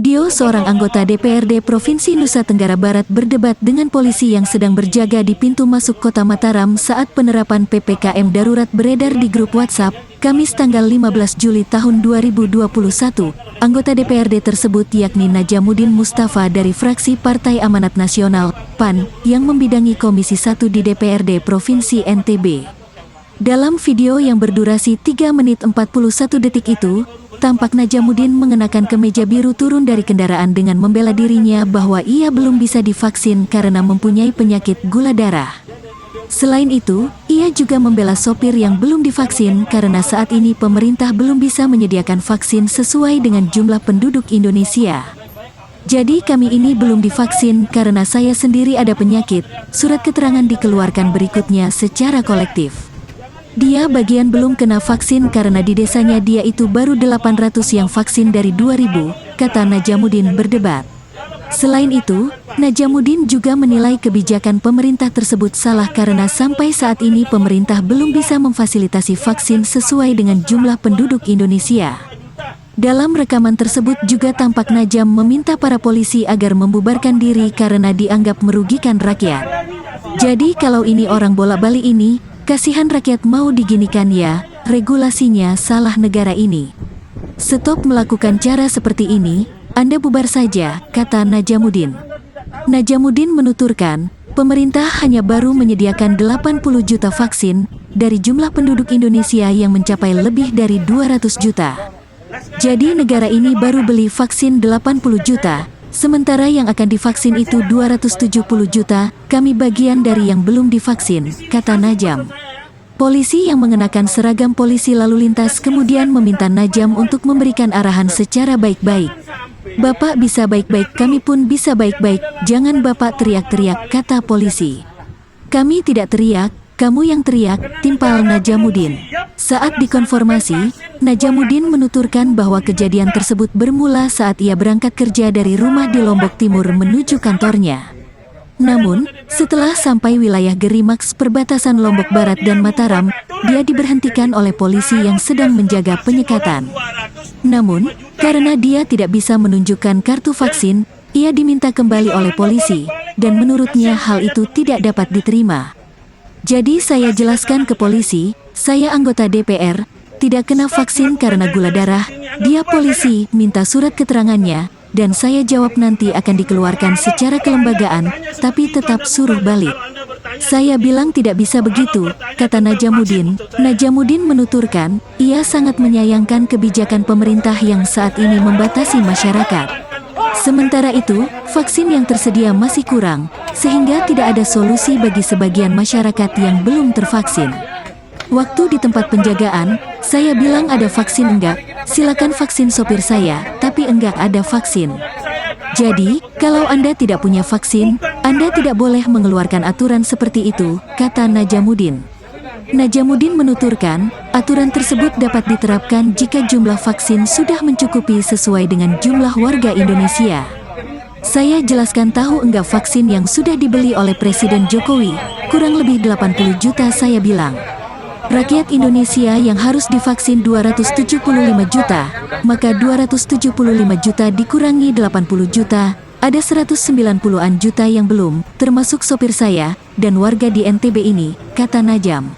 Video seorang anggota DPRD Provinsi Nusa Tenggara Barat berdebat dengan polisi yang sedang berjaga di pintu masuk kota Mataram saat penerapan PPKM darurat beredar di grup WhatsApp, Kamis tanggal 15 Juli tahun 2021. Anggota DPRD tersebut yakni Najamuddin Mustafa dari fraksi Partai Amanat Nasional, PAN, yang membidangi Komisi 1 di DPRD Provinsi NTB. Dalam video yang berdurasi 3 menit 41 detik itu, tampak Najamuddin mengenakan kemeja biru turun dari kendaraan dengan membela dirinya bahwa ia belum bisa divaksin karena mempunyai penyakit gula darah. Selain itu, ia juga membela sopir yang belum divaksin karena saat ini pemerintah belum bisa menyediakan vaksin sesuai dengan jumlah penduduk Indonesia. Jadi kami ini belum divaksin karena saya sendiri ada penyakit, surat keterangan dikeluarkan berikutnya secara kolektif. Dia bagian belum kena vaksin karena di desanya dia itu baru 800 yang vaksin dari 2000, kata Najamuddin berdebat. Selain itu, Najamuddin juga menilai kebijakan pemerintah tersebut salah karena sampai saat ini pemerintah belum bisa memfasilitasi vaksin sesuai dengan jumlah penduduk Indonesia. Dalam rekaman tersebut juga tampak Najam meminta para polisi agar membubarkan diri karena dianggap merugikan rakyat. Jadi kalau ini orang bolak-balik ini, kasihan rakyat mau diginikan ya, regulasinya salah negara ini. Stop melakukan cara seperti ini, Anda bubar saja, kata Najamuddin. Najamuddin menuturkan, pemerintah hanya baru menyediakan 80 juta vaksin, dari jumlah penduduk Indonesia yang mencapai lebih dari 200 juta. Jadi negara ini baru beli vaksin 80 juta, sementara yang akan divaksin itu 270 juta, kami bagian dari yang belum divaksin, kata Najam. Polisi yang mengenakan seragam polisi lalu lintas kemudian meminta Najam untuk memberikan arahan secara baik-baik. Bapak bisa baik-baik, kami pun bisa baik-baik, jangan Bapak teriak-teriak, kata polisi. Kami tidak teriak, kamu yang teriak, timpal Najamuddin. Saat dikonfirmasi, Najamuddin menuturkan bahwa kejadian tersebut bermula saat ia berangkat kerja dari rumah di Lombok Timur menuju kantornya. Namun, setelah sampai wilayah Gerimaks perbatasan Lombok Barat dan Mataram, dia diberhentikan oleh polisi yang sedang menjaga penyekatan. Namun, karena dia tidak bisa menunjukkan kartu vaksin, ia diminta kembali oleh polisi, dan menurutnya hal itu tidak dapat diterima. Jadi saya jelaskan ke polisi, saya anggota DPR, tidak kena vaksin karena gula darah, dia polisi minta surat keterangannya, dan saya jawab nanti akan dikeluarkan secara kelembagaan, tapi tetap suruh balik. Saya bilang tidak bisa begitu, kata Najamuddin. Najamuddin menuturkan, ia sangat menyayangkan kebijakan pemerintah yang saat ini membatasi masyarakat. Sementara itu, vaksin yang tersedia masih kurang, sehingga tidak ada solusi bagi sebagian masyarakat yang belum tervaksin. Waktu di tempat penjagaan, saya bilang ada vaksin enggak, silakan vaksin sopir saya, tapi enggak ada vaksin. Jadi, kalau Anda tidak punya vaksin, Anda tidak boleh mengeluarkan aturan seperti itu, kata Najamuddin. Najamuddin menuturkan, aturan tersebut dapat diterapkan jika jumlah vaksin sudah mencukupi sesuai dengan jumlah warga Indonesia. Saya jelaskan tahu enggak vaksin yang sudah dibeli oleh Presiden Jokowi, kurang lebih 80 juta saya bilang. Rakyat Indonesia yang harus divaksin 275 juta, maka 275 juta dikurangi 80 juta, ada 190-an juta yang belum, termasuk sopir saya, dan warga di NTB ini, kata Najam.